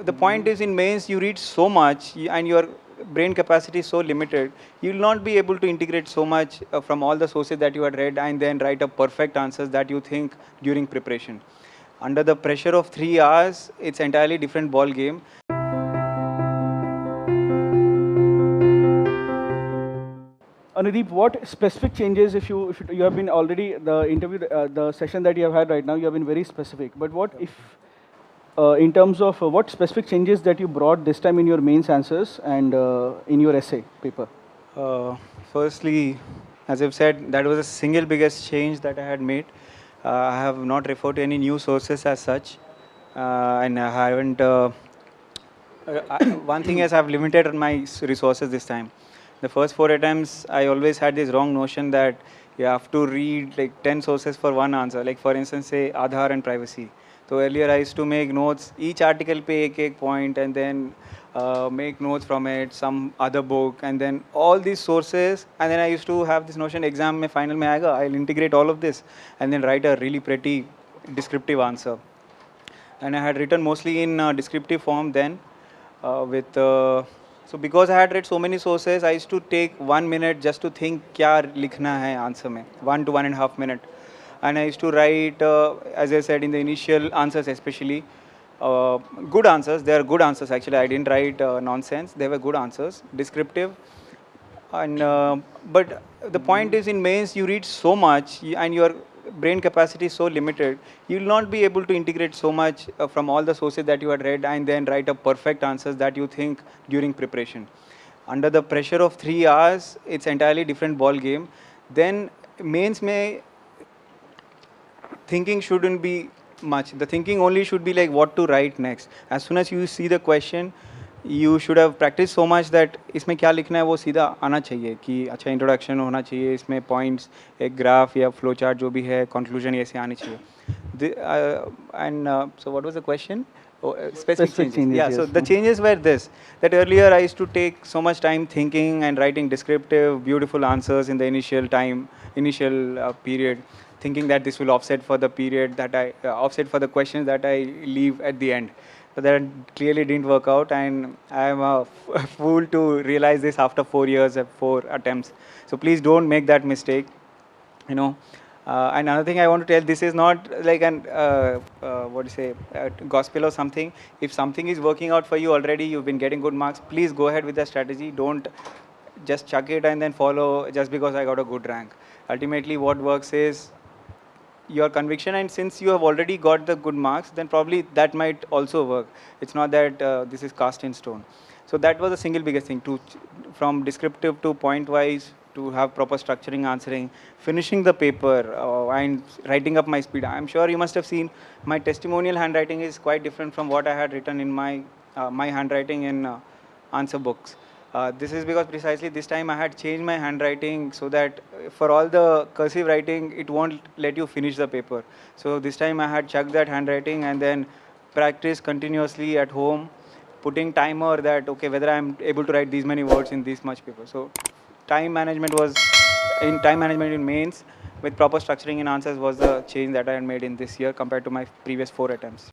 the point is, in mains you read so much and your brain capacity is so limited, you will not be able to integrate so much from all the sources that you had read and then write up perfect answers that you think during preparation. Under the pressure of 3 hours, it's entirely different ball game. Anudeep, what specific changes, if you have been already, the interview, the session that you have had right now, you have been very specific. But what if, in terms of what specific changes that you brought this time in your mains answers and in your essay paper? Firstly, as I've said, that was the single biggest change that I had made. I have not referred to any new sources as such, and I haven't. One thing is, I've limited my resources this time. The first 4 attempts, I always had this wrong notion that you have to read like 10 sources for one answer. Like for instance, say Aadhaar and privacy. So earlier I used to make notes, each article pe ek point, and then make notes from it, some other book, and then all these sources. And then I used to have this notion, exam mein, final mein aayega, I'll integrate all of this and then write a really pretty descriptive answer. And I had written mostly in descriptive form then so because I had read so many sources, I used to take 1 minute just to think kya likhna hai answer mein, 1 to 1.5 minute. And I used to write, as I said, in the initial answers especially, good answers. They are good answers actually. I didn't write nonsense. They were good answers, descriptive. And but the point is, in mains you read so much and your brain capacity is so limited, you will not be able to integrate so much from all the sources that you had read and then write up perfect answers that you think during preparation. Under the pressure of 3 hours, it's entirely different ball game. Then mains may thinking shouldn't be much. The thinking only should be like what to write next. As soon as you see the question, you should have practiced so much that इसमें क्या लिखना है वो सीधा आना चाहिए कि अच्छा इंट्रोडक्शन होना चाहिए, इसमें पॉइंट्स, एक ग्राफ या फ्लो चार्ट जो भी है, कंक्लूजन ऐसे आनी चाहिए. And so what was the question? Specific changes. Yeah, yes. So the changes were this, that earlier I used to take so much time thinking and writing descriptive, beautiful answers in the initial period, thinking that this will offset for the period that offset for the questions that I leave at the end. So that clearly didn't work out, and I am a fool to realize this after 4 years, 4 attempts. So please don't make that mistake, you know. And another thing I want to tell, this is not like an gospel or something. If something is working out for you already, you've been getting good marks, please go ahead with the strategy. Don't just chuck it and then follow just because I got a good rank. Ultimately, what works is your conviction, and since you have already got the good marks, then probably that might also work. It's not that this is cast in stone. So that was the single biggest thing, from descriptive to point wise, to have proper structuring, answering, finishing the paper, and writing up my speed. I'm sure you must have seen my testimonial handwriting is quite different from what I had written in my handwriting in answer books. This is because precisely this time I had changed my handwriting so that for all the cursive writing, it won't let you finish the paper. So this time I had chucked that handwriting and then practice continuously at home, putting timer that, okay, whether I'm able to write these many words in this much paper. So time management in mains with proper structuring in answers was the change that I had made in this year compared to my previous 4 attempts.